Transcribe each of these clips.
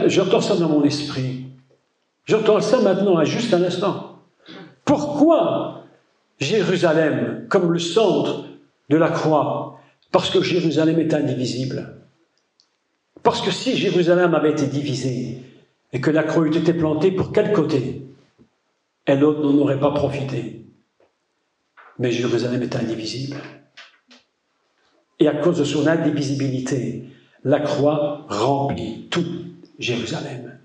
j'entends ça dans mon esprit. J'entends ça maintenant, à juste un instant. Pourquoi Jérusalem comme le centre de la croix? Parce que Jérusalem est indivisible. Parce que si Jérusalem avait été divisée et que la croix eût été plantée, pour quel côté? Elle n'en aurait pas profité. Mais Jérusalem est indivisible. Et à cause de son indivisibilité, la croix remplit tout Jérusalem.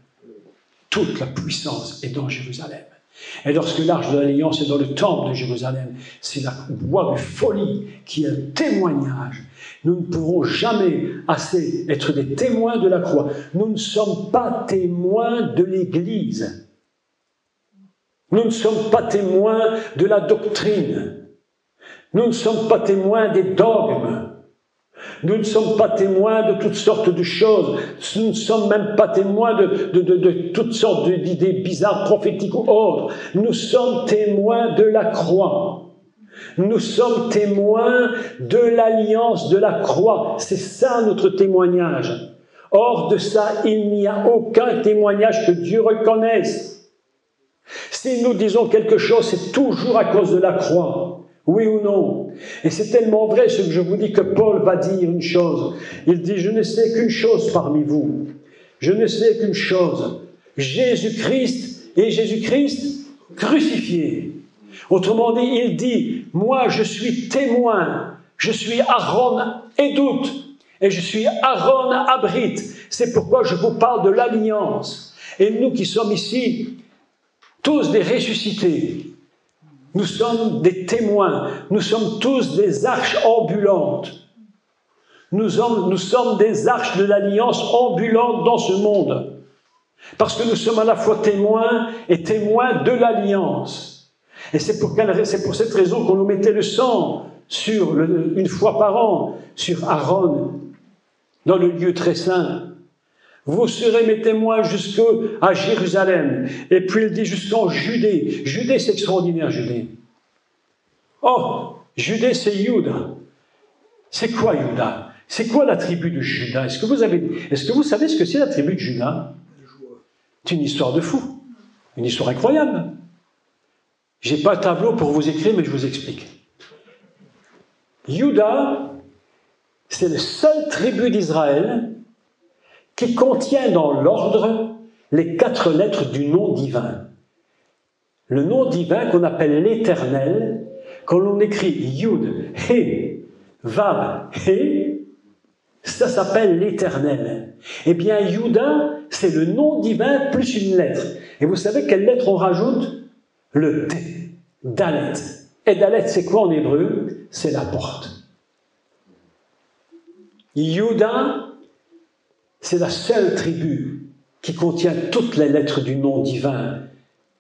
Toute la puissance est dans Jérusalem. Et lorsque l'arche de l'Alliance est dans le temple de Jérusalem, c'est la voix de folie qui est un témoignage. Nous ne pourrons jamais assez être des témoins de la croix. Nous ne sommes pas témoins de l'Église. Nous ne sommes pas témoins de la doctrine. Nous ne sommes pas témoins des dogmes. Nous ne sommes pas témoins de toutes sortes de choses. Nous ne sommes même pas témoins de toutes sortes d'idées bizarres, prophétiques ou autres. Nous sommes témoins de la croix. Nous sommes témoins de l'alliance de la croix. C'est ça notre témoignage. Hors de ça, il n'y a aucun témoignage que Dieu reconnaisse. Si nous disons quelque chose, c'est toujours à cause de la croix. Oui ou non? Et c'est tellement vrai ce que je vous dis que Paul va dire une chose. Il dit, je ne sais qu'une chose parmi vous. Je ne sais qu'une chose. Jésus-Christ et Jésus-Christ crucifié. Autrement dit, il dit, moi je suis témoin. Je suis Aaron Édoute. Et je suis Aaron Abrite. C'est pourquoi je vous parle de l'alliance. Et nous qui sommes ici, tous des ressuscités, nous sommes des témoins, nous sommes tous des arches ambulantes. Nous sommes des arches de l'alliance ambulantes dans ce monde. Parce que nous sommes à la fois témoins et témoins de l'alliance. Et c'est pour cette raison qu'on nous mettait le sang une fois par an sur Aaron, dans le lieu très saint. Vous serez mes témoins jusqu'à Jérusalem. Et puis il dit jusqu'en Judée. Judée, c'est extraordinaire, Judée. Oh, Judée, c'est Juda. C'est quoi Juda? C'est quoi la tribu de Juda? Est-ce que vous savez ce que c'est la tribu de Juda? C'est une histoire de fou. Une histoire incroyable. Je n'ai pas un tableau pour vous écrire, mais je vous explique. Juda, c'est la seule tribu d'Israël qui contient dans l'ordre les 4 lettres du nom divin. Le nom divin qu'on appelle l'Éternel, quand l'on écrit Yud, He, Vav, He, ça s'appelle l'Éternel. Eh bien, Yuda, c'est le nom divin plus une lettre. Et vous savez quelle lettre on rajoute? Le T, Dalet. Et Dalet, c'est quoi en hébreu? C'est la porte. Yuda, c'est la seule tribu qui contient toutes les lettres du nom divin.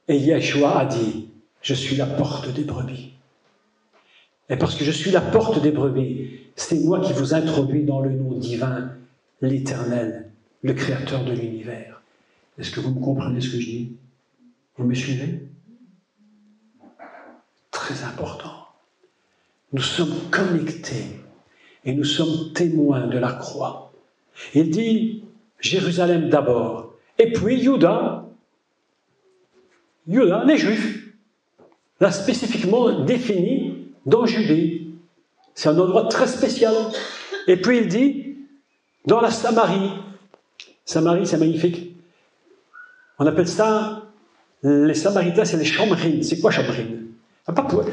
Et Yeshua a dit, je suis la porte des brebis. Et parce que je suis la porte des brebis, c'est moi qui vous introduis dans le nom divin, l'Éternel, le Créateur de l'univers. Est-ce que vous me comprenez ce que je dis? Vous me suivez? Très important. Nous sommes connectés et nous sommes témoins de la croix. Il dit Jérusalem d'abord, et puis Juda, les Juifs, là spécifiquement défini dans Judée. C'est un endroit très spécial. Et puis il dit, dans la Samarie, Samarie c'est magnifique, on appelle ça, les Samaritains c'est les Chomrines. C'est quoi Chomrines?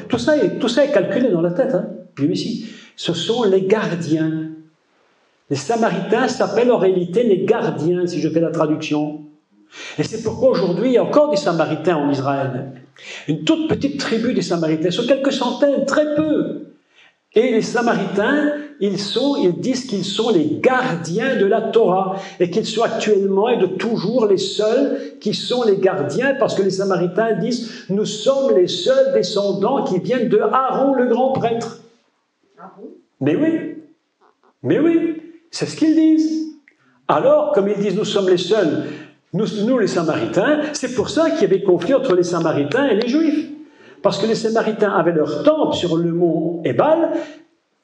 Tout ça est calculé dans la tête, hein, du Messie. Ce sont les gardiens. Les Samaritains s'appellent en réalité les gardiens, si je fais la traduction. Et c'est pourquoi aujourd'hui, il y a encore des Samaritains en Israël. Une toute petite tribu des Samaritains, sur quelques centaines, très peu. Et les Samaritains, ils disent qu'ils sont les gardiens de la Torah, et qu'ils sont actuellement et de toujours les seuls qui sont les gardiens, parce que les Samaritains disent « Nous sommes les seuls descendants qui viennent de Aaron, le grand prêtre. » Mais oui, c'est ce qu'ils disent. Alors, comme ils disent « Nous sommes les seuls », nous les Samaritains, c'est pour ça qu'il y avait conflit entre les Samaritains et les Juifs. Parce que les Samaritains avaient leur temple sur le mont Ébal,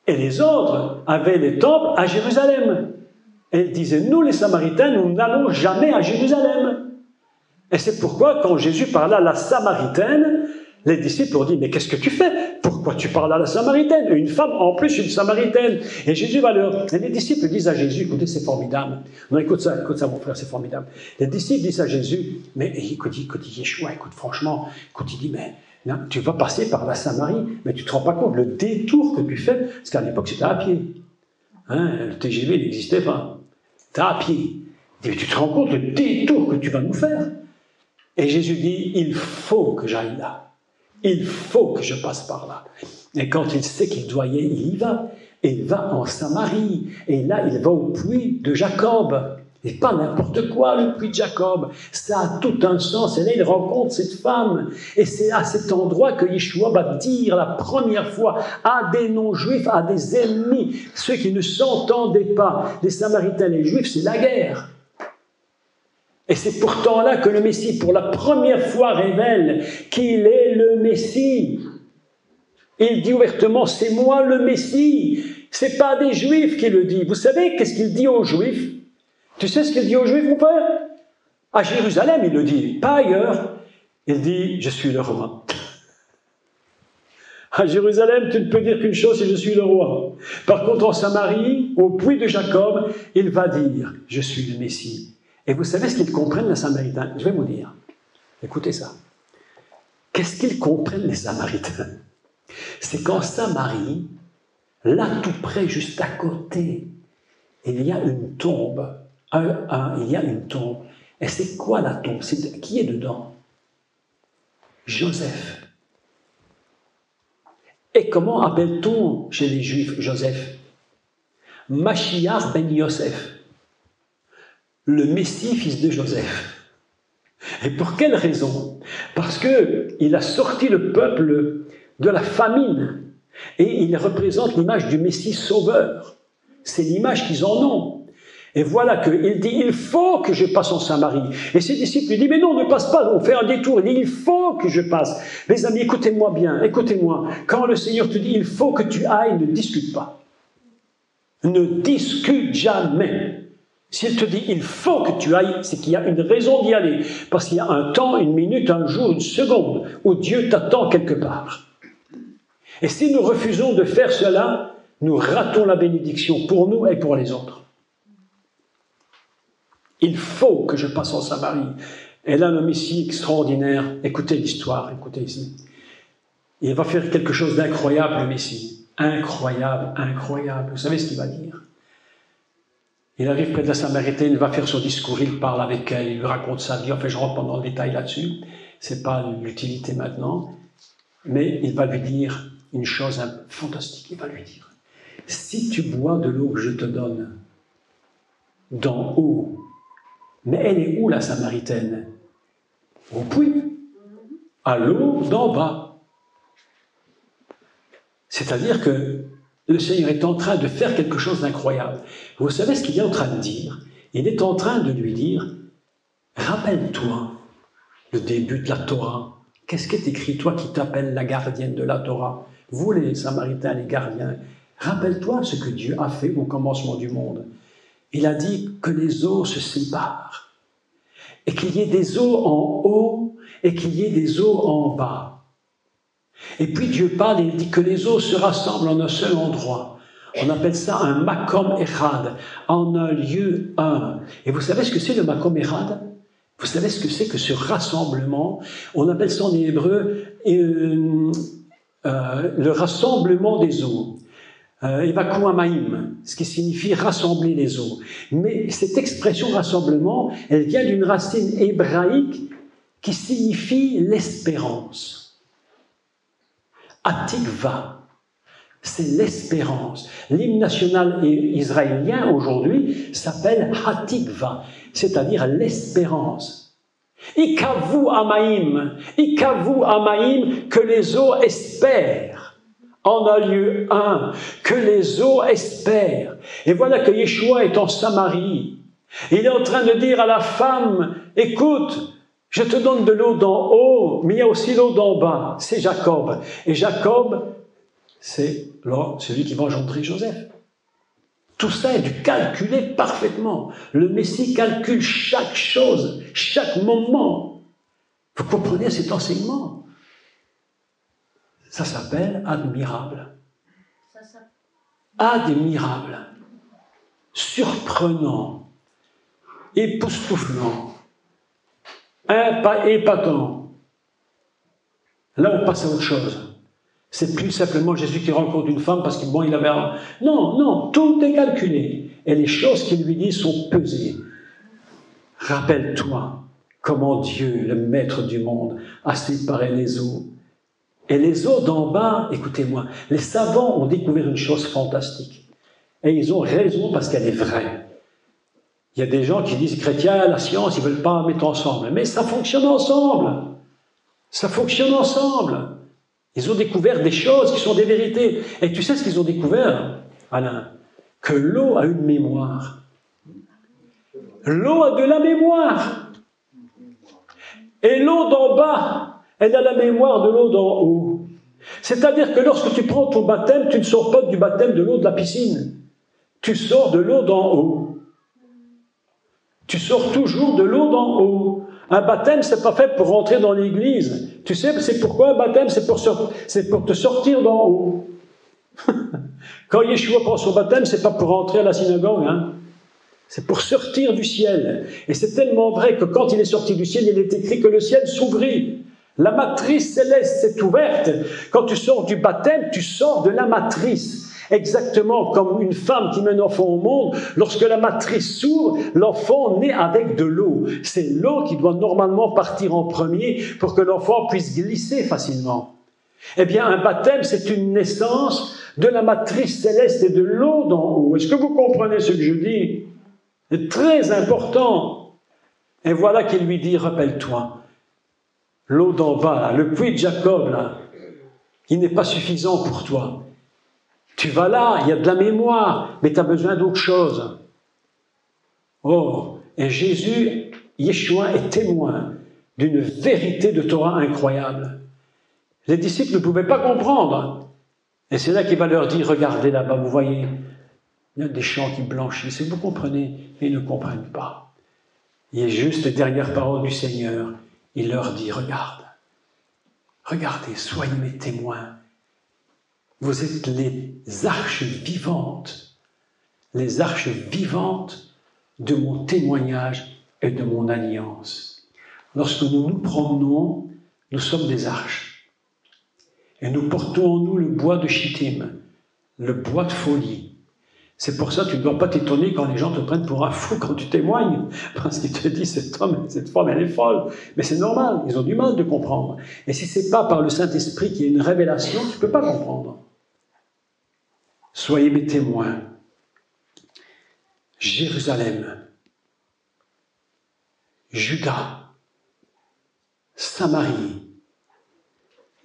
et les autres avaient les temples à Jérusalem. Elle disait, nous les Samaritains, nous n'allons jamais à Jérusalem. Et c'est pourquoi, quand Jésus parla à la Samaritaine, les disciples ont dit, mais qu'est-ce que tu fais? Pourquoi tu parles à la Samaritaine? Une femme, en plus, une Samaritaine. Et Jésus va leur... Et les disciples disent à Jésus, écoutez, c'est formidable. Non, écoute ça, mon frère, c'est formidable. Les disciples disent à Jésus, mais écoute, Yeshua, écoute, franchement, écoute, il dit, mais non, tu vas passer par la Samarie, mais tu ne te rends pas compte, le détour que tu fais, parce qu'à l'époque, c'était à pied. Hein, le TGV n'existait pas. C'était à pied. Il dit, mais tu te rends compte, le détour que tu vas nous faire? Et Jésus dit, il faut que j'aille là. Il faut que je passe par là. Et quand il sait qu'il doit y aller, il y va. Et il va en Samarie. Et là, il va au puits de Jacob. Et pas n'importe quoi, le puits de Jacob. Ça a tout un sens. Et là, il rencontre cette femme. Et c'est à cet endroit que Yeshua va dire la première fois à des non-juifs, à des ennemis, ceux qui ne s'entendaient pas. Les Samaritains et les Juifs, c'est la guerre. Et c'est pourtant là que le Messie, pour la première fois, révèle qu'il est le Messie. Il dit ouvertement, c'est moi le Messie. C'est pas des Juifs qui le dit. Vous savez qu'est-ce qu'il dit aux Juifs? Tu sais ce qu'il dit aux Juifs, mon père? À Jérusalem, il le dit, pas ailleurs. Il dit, je suis le roi. À Jérusalem, tu ne peux dire qu'une chose, c'est je suis le roi. Par contre, en Samarie, au puits de Jacob, il va dire, je suis le Messie. Et vous savez ce qu'ils comprennent, les Samaritains? Je vais vous dire. Écoutez ça. Qu'est-ce qu'ils comprennent, les Samaritains? C'est qu'en Samarie, là tout près, juste à côté, il y a une tombe. Il y a une tombe. Et c'est quoi la tombe? Qui est dedans? Joseph. Et comment appelle-t-on chez les Juifs Joseph? Mashiach ben Yosef. Le Messie, fils de Joseph. Et pour quelle raison? Parce qu'il a sorti le peuple de la famine. Et il représente l'image du Messie sauveur. C'est l'image qu'ils en ont. Et voilà qu'il dit, il faut que je passe en Samarie. Et ses disciples lui disent, mais non, ne passe pas, on fait un détour. Il dit, il faut que je passe. Les amis, écoutez-moi bien, écoutez-moi. Quand le Seigneur te dit, il faut que tu ailles, ne discute pas. Ne discute jamais. S'il te dit, il faut que tu ailles, c'est qu'il y a une raison d'y aller. Parce qu'il y a un temps, une minute, un jour, une seconde, où Dieu t'attend quelque part. Et si nous refusons de faire cela, nous ratons la bénédiction pour nous et pour les autres. Il faut que je passe en Samarie. Et là, le Messie extraordinaire, écoutez l'histoire, écoutez ici. Il va faire quelque chose d'incroyable, le Messie. Incroyable, incroyable. Vous savez ce qu'il va dire? Il arrive près de la Samaritaine, il va faire son discours, il parle avec elle, il lui raconte sa vie. Enfin, je rentre pas dans le détail là-dessus. C'est pas l'utilité maintenant. Mais il va lui dire une chose fantastique. Il va lui dire, si tu bois de l'eau que je te donne d'en haut, mais elle est où la Samaritaine? Au puits, à l'eau d'en bas. C'est-à-dire que le Seigneur est en train de faire quelque chose d'incroyable. Vous savez ce qu'il est en train de dire? Il est en train de lui dire, rappelle-toi le début de la Torah. Qu'est-ce qui est écrit, toi qui t'appelles la gardienne de la Torah? Vous les Samaritains, les gardiens, rappelle-toi ce que Dieu a fait au commencement du monde. Il a dit que les eaux se séparent, et qu'il y ait des eaux en haut, et qu'il y ait des eaux en bas. Et puis Dieu parle et il dit que les eaux se rassemblent en un seul endroit. On appelle ça un makom echad, en un lieu un. Et vous savez ce que c'est le makom echad? Vous savez ce que c'est que ce rassemblement? On appelle ça en hébreu le rassemblement des eaux. Evaku amaim, ce qui signifie rassembler les eaux. Mais cette expression rassemblement, elle vient d'une racine hébraïque qui signifie l'espérance. Atikva, c'est l'espérance. L'hymne national israélien aujourd'hui s'appelle Hatikva, c'est-à-dire l'espérance. Ikavu amaim, que les eaux espèrent. En un lieu un, que les eaux espèrent. Et voilà que Yeshua est en Samarie. Il est en train de dire à la femme, écoute, je te donne de l'eau d'en haut, mais il y a aussi l'eau d'en bas. C'est Jacob. Et Jacob, c'est celui qui va engendrer Joseph. Tout ça est calculé parfaitement. Le Messie calcule chaque chose, chaque moment. Vous comprenez cet enseignement? Ça s'appelle admirable. Admirable. Surprenant. Époustouflant. Épatant. Là, on passe à autre chose. C'est plus simplement Jésus qui rencontre une femme parce qu'il avait un... Non, tout est calculé. Et les choses qu'il lui dit sont pesées. Rappelle-toi comment Dieu, le maître du monde, a séparé les eaux. Et les eaux d'en bas, écoutez-moi, les savants ont découvert une chose fantastique. Et ils ont raison parce qu'elle est vraie. Il y a des gens qui disent, chrétiens, la science, ils ne veulent pas mettre ensemble. Mais ça fonctionne ensemble. Ça fonctionne ensemble. Ils ont découvert des choses qui sont des vérités. Et tu sais ce qu'ils ont découvert, Alain? Que l'eau a une mémoire. L'eau a de la mémoire. Et l'eau d'en bas, elle a la mémoire de l'eau d'en haut. C'est-à-dire que lorsque tu prends ton baptême, tu ne sors pas du baptême de l'eau de la piscine. Tu sors de l'eau d'en haut. Tu sors toujours de l'eau d'en haut. Un baptême, c'est pas fait pour rentrer dans l'église. Tu sais, c'est pourquoi un baptême, c'est pour te sortir d'en haut. Quand Yeshua prend son baptême, c'est pas pour rentrer à la synagogue, hein. C'est pour sortir du ciel. Et c'est tellement vrai que quand il est sorti du ciel, il est écrit que le ciel s'ouvrit. La matrice céleste s'est ouverte. Quand tu sors du baptême, tu sors de la matrice. Exactement comme une femme qui met un enfant au monde, lorsque la matrice s'ouvre, l'enfant naît avec de l'eau. C'est l'eau qui doit normalement partir en premier pour que l'enfant puisse glisser facilement. Eh bien, un baptême, c'est une naissance de la matrice céleste et de l'eau d'en haut. Est-ce que vous comprenez ce que je dis? C'est très important. Et voilà qu'il lui dit, rappelle-toi, l'eau d'en bas, là, le puits de Jacob, là, il n'est pas suffisant pour toi. Tu vas là, il y a de la mémoire, mais tu as besoin d'autre chose. Oh, et Jésus, Yeshua, est témoin d'une vérité de Torah incroyable. Les disciples ne pouvaient pas comprendre. Et c'est là qu'il va leur dire, regardez là-bas, vous voyez, il y a des champs qui blanchissent, et vous comprenez, mais ils ne comprennent pas. Il est juste les dernières paroles du Seigneur. Il leur dit, regardez, soyez mes témoins. Vous êtes les arches vivantes de mon témoignage et de mon alliance. Lorsque nous nous promenons, nous sommes des arches. Et nous portons en nous le bois de Chittim, le bois de folie. C'est pour ça que tu ne dois pas t'étonner quand les gens te prennent pour un fou quand tu témoignes, parce qu'ils te disent cet homme, cette femme, elle est folle. Mais c'est normal, ils ont du mal de comprendre. Et si ce n'est pas par le Saint-Esprit qu'il y a une révélation, tu ne peux pas comprendre. Soyez mes témoins. Jérusalem, Juda, Samarie,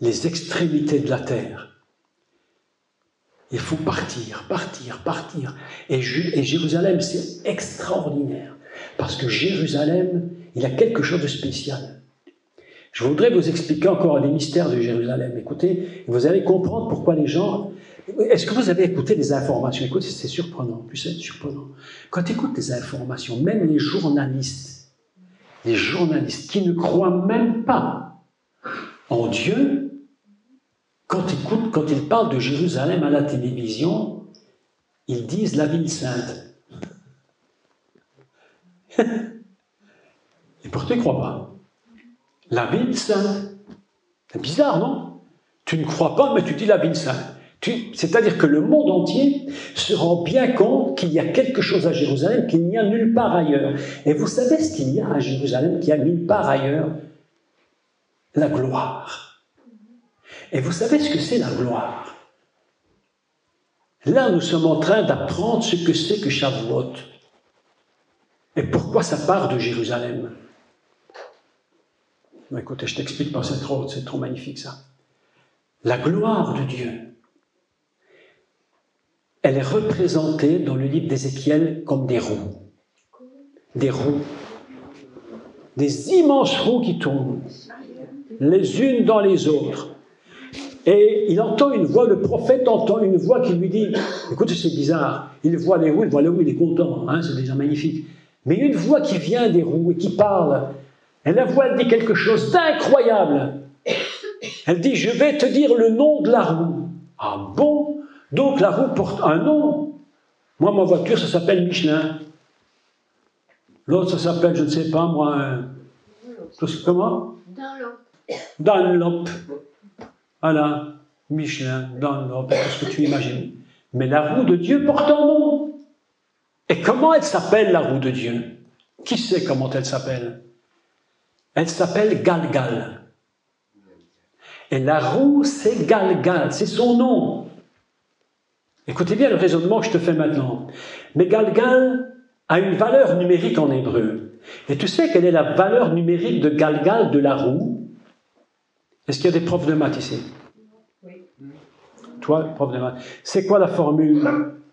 les extrémités de la terre. Il faut partir. Et Jérusalem, c'est extraordinaire. Parce que Jérusalem, il y a quelque chose de spécial. Je voudrais vous expliquer encore les mystères de Jérusalem. Écoutez, vous allez comprendre pourquoi les gens... Est-ce que vous avez écouté des informations? Écoutez, c'est surprenant, en plus c'est surprenant. Quand tu écoutes des informations, même les journalistes qui ne croient même pas en Dieu, quand ils parlent de Jérusalem à la télévision, ils disent la ville sainte. Et pourtant, ils ne croient pas. La ville sainte. C'est bizarre, non? Tu ne crois pas, mais tu dis la ville sainte. C'est-à-dire que le monde entier se rend bien compte qu'il y a quelque chose à Jérusalem qu'il n'y a nulle part ailleurs. Et vous savez ce qu'il y a à Jérusalem qu'il n'y a nulle part ailleurs? La gloire. Et vous savez ce que c'est la gloire? Là, nous sommes en train d'apprendre ce que c'est que Shavuot. Et pourquoi ça part de Jérusalem? Écoutez, je t'explique pas, c'est trop magnifique ça. La gloire de Dieu, elle est représentée dans le livre d'Ézéchiel comme des roues. Des roues. Des immenses roues qui tournent, les unes dans les autres. Et il entend une voix, le prophète entend une voix qui lui dit, écoutez, c'est bizarre, il voit les roues, il est content, hein, c'est déjà magnifique. Mais il y a une voix qui vient des roues et qui parle. Et la voix, elle dit quelque chose d'incroyable. Elle dit, je vais te dire le nom de la roue. Ah bon? Donc la roue porte un nom. Moi, ma voiture, ça s'appelle Michelin. L'autre, ça s'appelle, je ne sais pas, moi, comment? Dunlop. Voilà, Michelin, Dunlop, tout ce que tu imagines. Mais la roue de Dieu porte un nom. Et comment elle s'appelle, la roue de Dieu? Qui sait comment elle s'appelle? Elle s'appelle Galgal. Et la roue, c'est Galgal, c'est son nom. Écoutez bien le raisonnement que je te fais maintenant. Mais Galgal a une valeur numérique en hébreu. Et tu sais quelle est la valeur numérique de Galgal de la roue? Est-ce qu'il y a des profs de maths ici? Oui. Toi, prof de maths. C'est quoi la formule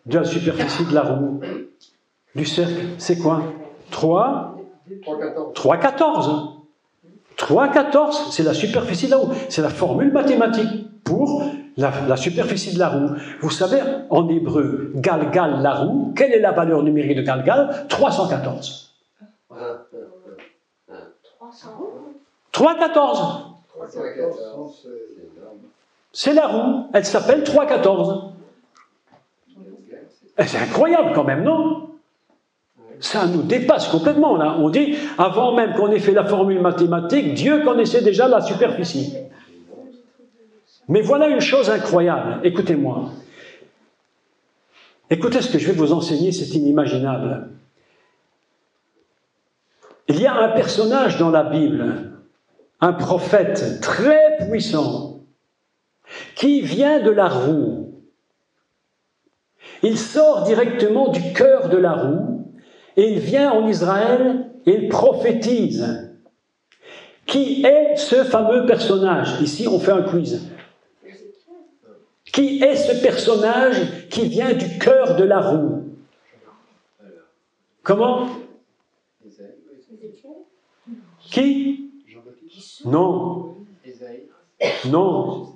de la superficie de la roue? Du cercle, c'est quoi? 3,14. 3,14, c'est la superficie de la roue. C'est la formule mathématique pour la superficie de la roue. Vous savez, en hébreu, Galgal, la roue, quelle est la valeur numérique de Galgal? 314. 3,14. C'est la roue, elle s'appelle 3,14. C'est incroyable quand même, non? Ça nous dépasse complètement, là. On dit, avant même qu'on ait fait la formule mathématique, Dieu connaissait déjà la superficie. Mais voilà une chose incroyable. Écoutez-moi. Écoutez ce que je vais vous enseigner, c'est inimaginable. Il y a un personnage dans la Bible, un prophète très puissant, qui vient de la roue. Il sort directement du cœur de la roue, et il vient en Israël et il prophétise. Qui est ce fameux personnage? Ici, on fait un quiz. Qui est ce personnage qui vient du cœur de la roue? Comment? Qui? Non. Non.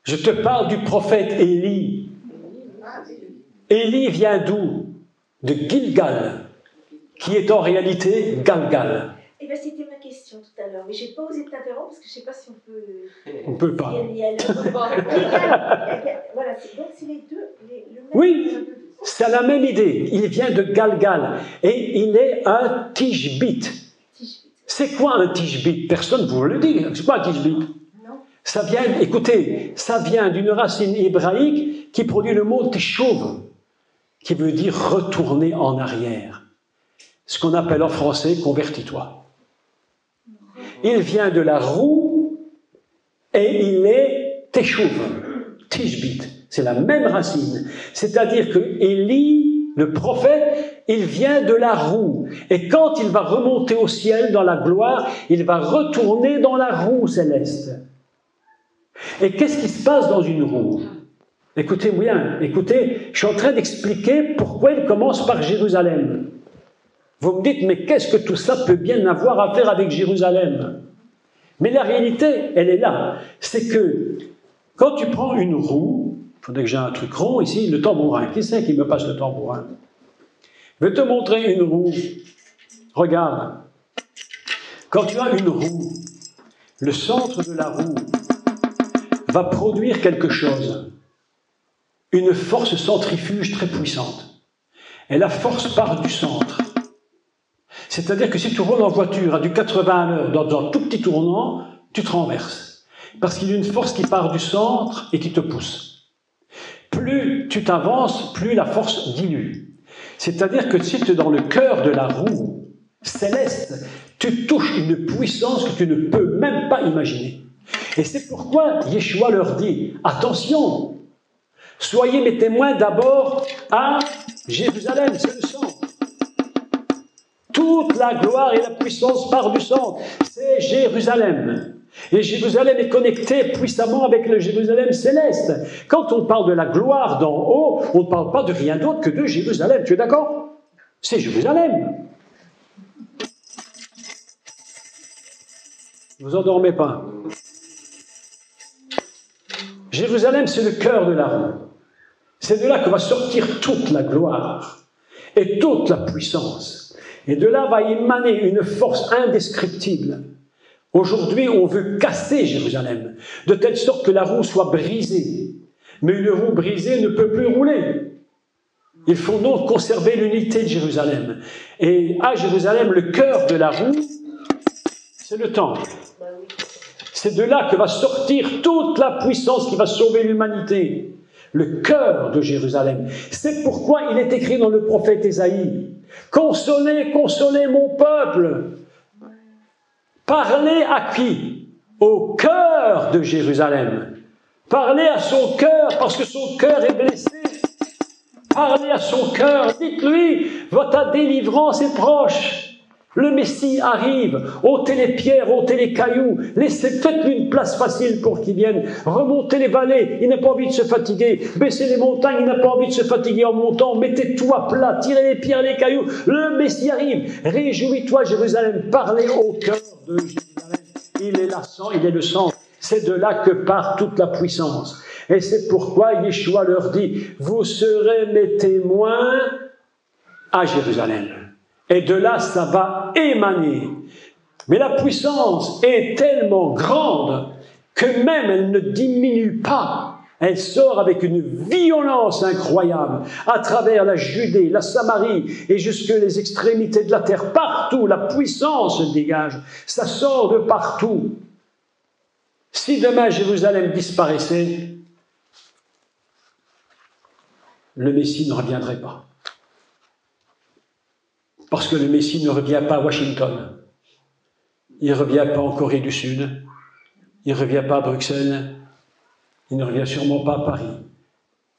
Je te parle du prophète Élie. Élie vient d'où? De Gilgal, qui est en réalité Galgal. Eh bien, c'était ma question tout à l'heure, mais je n'ai pas osé t'interrompre parce que je ne sais pas si on peut... On ne peut pas. Voilà, donc c'est les deux... le même... Oui, c'est la même idée. Il vient de Galgal et il est un tishbite. C'est quoi un tishbite? Personne ne vous le dit. C'est quoi un tishbite? Non. Ça vient, écoutez, ça vient d'une racine hébraïque qui produit le mot teshuv, qui veut dire retourner en arrière. Ce qu'on appelle en français convertis-toi. Il vient de la roue et il est teshuv, tishbit. C'est la même racine. C'est-à-dire que Élie, le prophète, il vient de la roue. Et quand il va remonter au ciel dans la gloire, il va retourner dans la roue céleste. Et qu'est-ce qui se passe dans une roue? Écoutez bien, écoutez, je suis en train d'expliquer pourquoi il commence par Jérusalem. Vous me dites, mais qu'est-ce que tout ça peut bien avoir à faire avec Jérusalem? Mais la réalité, elle est là. C'est que quand tu prends une roue, il faudrait que j'ai un truc rond ici, le tambourin. Qui c'est qui me passe le tambourin? Je vais te montrer une roue. Regarde. Quand tu as une roue, le centre de la roue va produire quelque chose. Une force centrifuge très puissante. Et la force part du centre. C'est-à-dire que si tu roules en voiture à du 80 à l'heure dans un tout petit tournant, tu te renverses. Parce qu'il y a une force qui part du centre et qui te pousse. Plus tu t'avances, plus la force dilue. C'est-à-dire que si tu es dans le cœur de la roue céleste, tu touches une puissance que tu ne peux même pas imaginer. Et c'est pourquoi Yeshua leur dit, attention, soyez mes témoins d'abord à Jérusalem, c'est le centre. Toute la gloire et la puissance part du centre, c'est Jérusalem. Et Jérusalem est connecté puissamment avec le Jérusalem céleste. Quand on parle de la gloire d'en haut, on ne parle pas de rien d'autre que de Jérusalem. Tu es d'accord? C'est Jérusalem. Ne vous endormez pas. Jérusalem, c'est le cœur de la roue. C'est de là que va sortir toute la gloire et toute la puissance. Et de là va émaner une force indescriptible. Aujourd'hui, on veut casser Jérusalem, de telle sorte que la roue soit brisée. Mais une roue brisée ne peut plus rouler. Il faut donc conserver l'unité de Jérusalem. Et à Jérusalem, le cœur de la roue, c'est le temple. C'est de là que va sortir toute la puissance qui va sauver l'humanité. Le cœur de Jérusalem. C'est pourquoi il est écrit dans le prophète Ésaïe, « Consolez, consolez mon peuple !» Parlez à qui? Au cœur de Jérusalem. Parlez à son cœur, parce que son cœur est blessé. Parlez à son cœur, dites-lui, votre délivrance est proche. Le Messie arrive, ôtez les pierres, ôtez les cailloux, faites-lui une place facile pour qu'il vienne, remontez les vallées, il n'a pas envie de se fatiguer, baissez les montagnes, il n'a pas envie de se fatiguer en montant, mettez tout à plat, tirez les pierres, les cailloux, le Messie arrive, réjouis-toi Jérusalem, parlez au cœur de Jérusalem, il est le centre, c'est de là que part toute la puissance. Et c'est pourquoi Yeshua leur dit, vous serez mes témoins à Jérusalem. Et de là, ça va émaner. Mais la puissance est tellement grande que même elle ne diminue pas. Elle sort avec une violence incroyable à travers la Judée, la Samarie et jusque les extrémités de la terre. Partout, la puissance se dégage. Ça sort de partout. Si demain Jérusalem disparaissait, le Messie ne reviendrait pas. Parce que le Messie ne revient pas à Washington. Il ne revient pas en Corée du Sud. Il ne revient pas à Bruxelles. Il ne revient sûrement pas à Paris.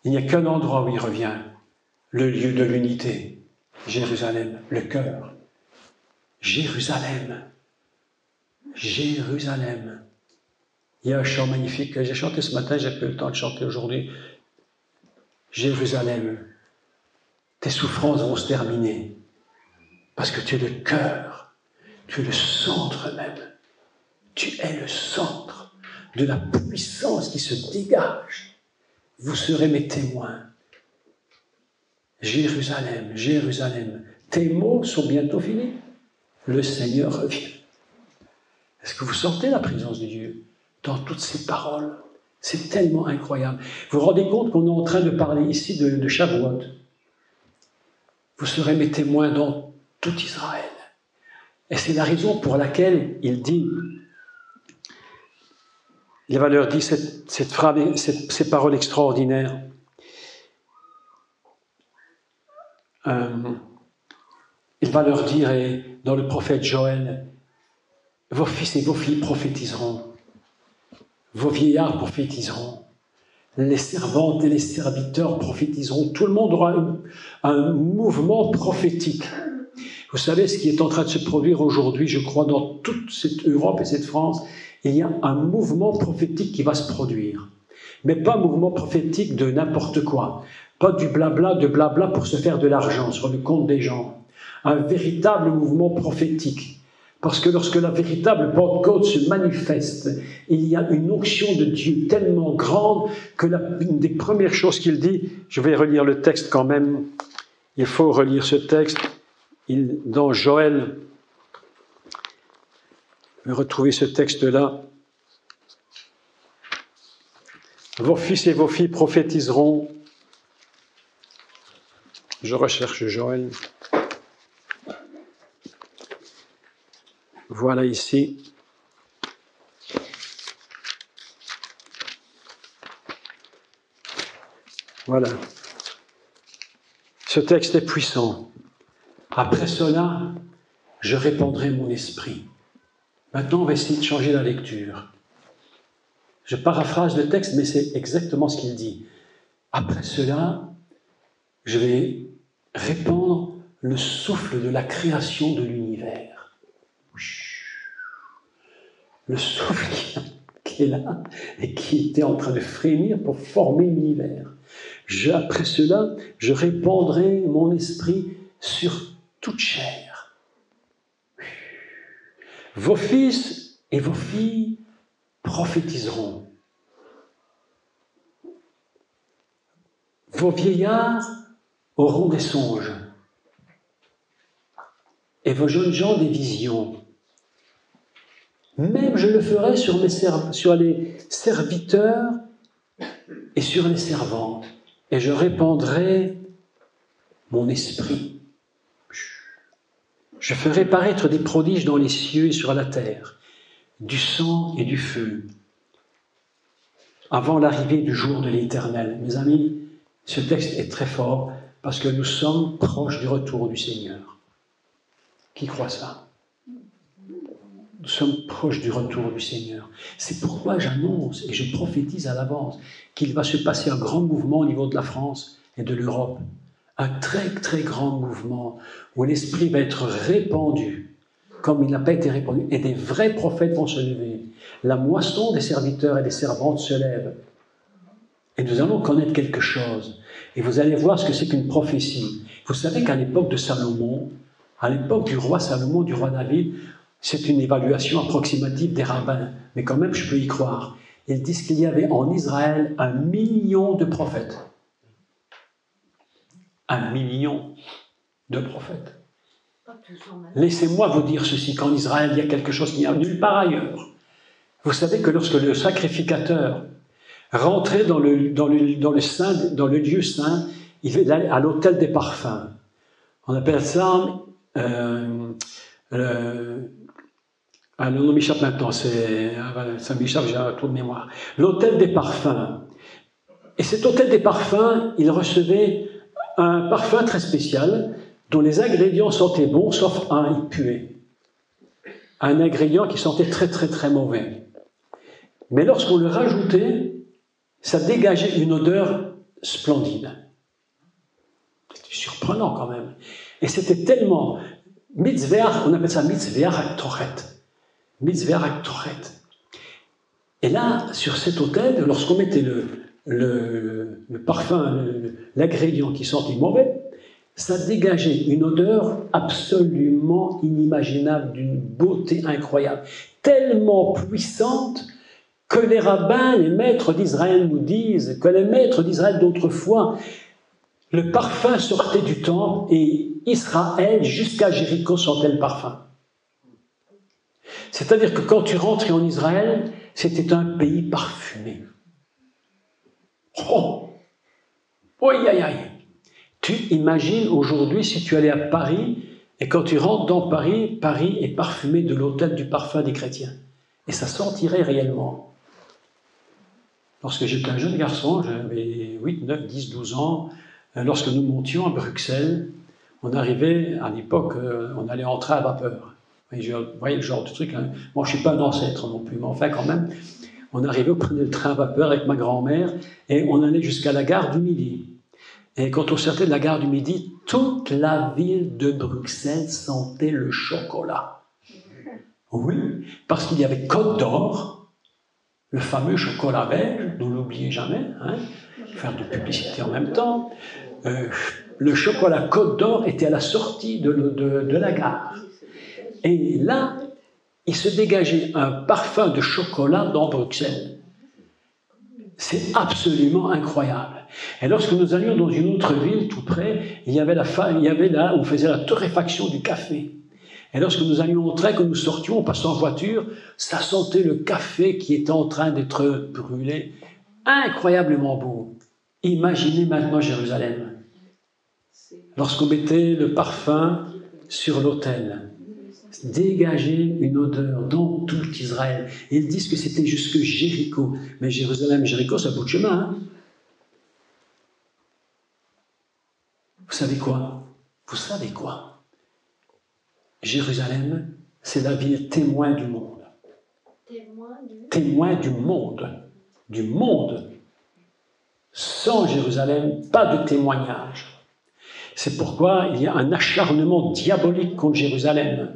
Il n'y a qu'un endroit où il revient. Le lieu de l'unité. Jérusalem, le cœur. Jérusalem. Jérusalem. Il y a un chant magnifique que j'ai chanté ce matin, j'ai pas eu le temps de chanter aujourd'hui. Jérusalem, tes souffrances vont se terminer. Parce que tu es le cœur, tu es le centre même. Tu es le centre de la puissance qui se dégage. Vous serez mes témoins. Jérusalem, Jérusalem, tes mots sont bientôt finis. Le Seigneur revient. Est-ce que vous sentez la présence de Dieu dans toutes ces paroles? C'est tellement incroyable. Vous vous rendez compte qu'on est en train de parler ici de Shavuot. Vous serez mes témoins dans tout Israël. Et c'est la raison pour laquelle il va leur dire cette phrase, ces paroles extraordinaires. Il va leur dire, et dans le prophète Joël, vos fils et vos filles prophétiseront, vos vieillards prophétiseront, les servantes et les serviteurs prophétiseront, tout le monde aura un mouvement prophétique. Vous savez ce qui est en train de se produire aujourd'hui, je crois, dans toute cette Europe et cette France, il y a un mouvement prophétique qui va se produire. Mais pas un mouvement prophétique de n'importe quoi, pas du blabla, de blabla pour se faire de l'argent sur le compte des gens. Un véritable mouvement prophétique. Parce que lorsque la véritable Pentecôte se manifeste, il y a une onction de Dieu tellement grande que une des premières choses qu'il dit, je vais relire le texte quand même, il faut relire ce texte, dans Joël, je vais retrouver ce texte-là. Vos fils et vos filles prophétiseront. Je recherche Joël. Voilà ici. Voilà. Ce texte est puissant. Après cela, je répandrai mon esprit. Maintenant, on va essayer de changer la lecture. Je paraphrase le texte, mais c'est exactement ce qu'il dit. Après cela, je vais répandre le souffle de la création de l'univers. Le souffle qui est là et qui était en train de frémir pour former l'univers. Après cela, je répandrai mon esprit sur toute chair. Vos fils et vos filles prophétiseront. Vos vieillards auront des songes, et vos jeunes gens des visions. Même je le ferai sur les serviteurs et sur les servantes, et je répandrai mon esprit. Je ferai paraître des prodiges dans les cieux et sur la terre, du sang et du feu, avant l'arrivée du jour de l'Éternel. Mes amis, ce texte est très fort parce que nous sommes proches du retour du Seigneur. Qui croit ça? Nous sommes proches du retour du Seigneur. C'est pourquoi j'annonce et je prophétise à l'avance qu'il va se passer un grand mouvement au niveau de la France et de l'Europe. Un très très grand mouvement où l'Esprit va être répandu comme il n'a pas été répandu. Et des vrais prophètes vont se lever. La moisson des serviteurs et des servantes se lève. Et nous allons connaître quelque chose. Et vous allez voir ce que c'est qu'une prophétie. Vous savez qu'à l'époque de Salomon, à l'époque du roi Salomon, du roi David, c'est une évaluation approximative des rabbins. Mais quand même, je peux y croire. Ils disent qu'il y avait en Israël 1 million de prophètes. 1 million de prophètes. Laissez-moi vous dire ceci, qu'en Israël, il y a quelque chose qu'il n'y a nulle part ailleurs. Vous savez que lorsque le sacrificateur rentrait dans le lieu saint, il allait à l'autel des parfums. On appelle ça... le nom m'échappe maintenant, ça m'échappe, j'ai un trou de mémoire. L'autel des parfums. Et cet autel des parfums, il recevait un parfum très spécial dont les ingrédients sentaient bons, sauf un, il puait. Un ingrédient qui sentait très très très mauvais. Mais lorsqu'on le rajoutait, ça dégageait une odeur splendide. C'était surprenant quand même. Et c'était tellement... Mitzveach, on appelle ça Mitzveach Aktoret. Mitzveach Aktoret. Et là, sur cet autel, lorsqu'on mettait le parfum, l'ingrédient qui sentait mauvais, ça dégageait une odeur absolument inimaginable, d'une beauté incroyable, tellement puissante que les rabbins, les maîtres d'Israël nous disent, que les maîtres d'Israël d'autrefois, le parfum sortait du temple et Israël, jusqu'à Jéricho, sentait le parfum. C'est-à-dire que quand tu rentrais en Israël, c'était un pays parfumé. Oh! Aïe, aïe, aïe! Tu imagines aujourd'hui si tu allais à Paris, et quand tu rentres dans Paris, Paris est parfumé de l'autel du parfum des chrétiens. Et ça sentirait réellement. Lorsque j'étais un jeune garçon, j'avais 8, 9, 10, 12 ans, lorsque nous montions à Bruxelles, on arrivait, à l'époque, on allait en train à vapeur. Vous voyez le genre de truc, hein. Moi, je ne suis pas un ancêtre non plus, mais enfin, quand même, on arrivait, on prenait le train à vapeur avec ma grand-mère, et on allait jusqu'à la gare du Midi. Et quand on sortait de la gare du Midi, toute la ville de Bruxelles sentait le chocolat. Oui, parce qu'il y avait Côte d'Or, le fameux chocolat belge, ne l'oubliez jamais, hein, faire de publicité en même temps. Le chocolat Côte d'Or était à la sortie de la gare. Et là, il se dégageait un parfum de chocolat dans Bruxelles. C'est absolument incroyable. Et lorsque nous allions dans une autre ville tout près, il y avait là où on faisait la torréfaction du café. Et lorsque nous allions au train, que nous sortions, on passait en voiture, ça sentait le café qui était en train d'être brûlé. Incroyablement beau. Imaginez maintenant Jérusalem. Lorsqu'on mettait le parfum sur l'autel, dégager une odeur dans tout Israël. Et ils disent que c'était jusque Jéricho. Mais Jérusalem, Jéricho, ça bout de chemin. Hein. Vous savez quoi? Vous savez quoi? Jérusalem, c'est la ville témoin du monde. Témoin du monde. Du monde. Sans Jérusalem, pas de témoignage. C'est pourquoi il y a un acharnement diabolique contre Jérusalem.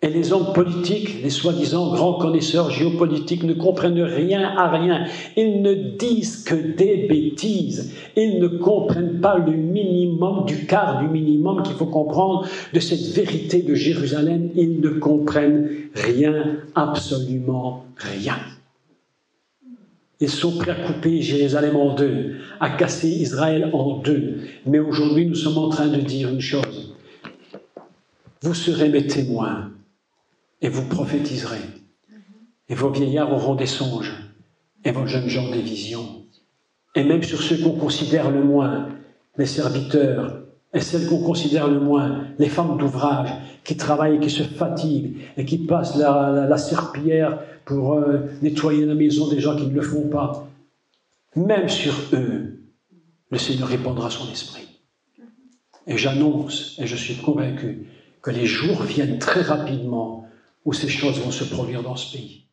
Et les hommes politiques, les soi-disant grands connaisseurs géopolitiques, ne comprennent rien à rien. Ils ne disent que des bêtises. Ils ne comprennent pas le minimum, du quart du minimum qu'il faut comprendre de cette vérité de Jérusalem. Ils ne comprennent rien, absolument rien. Ils sont prêts à couper Jérusalem en deux, à casser Israël en deux. Mais aujourd'hui, nous sommes en train de dire une chose. Vous serez mes témoins et vous prophétiserez. Et vos vieillards auront des songes et vos jeunes gens des visions. Et même sur ceux qu'on considère le moins, les serviteurs, et celles qu'on considère le moins, les femmes d'ouvrage, qui travaillent et qui se fatiguent, et qui passent la serpillière pour nettoyer la maison des gens qui ne le font pas. Même sur eux, le Seigneur répandra son esprit. Et j'annonce, et je suis convaincu, que les jours viennent très rapidement où ces choses vont se produire dans ce pays.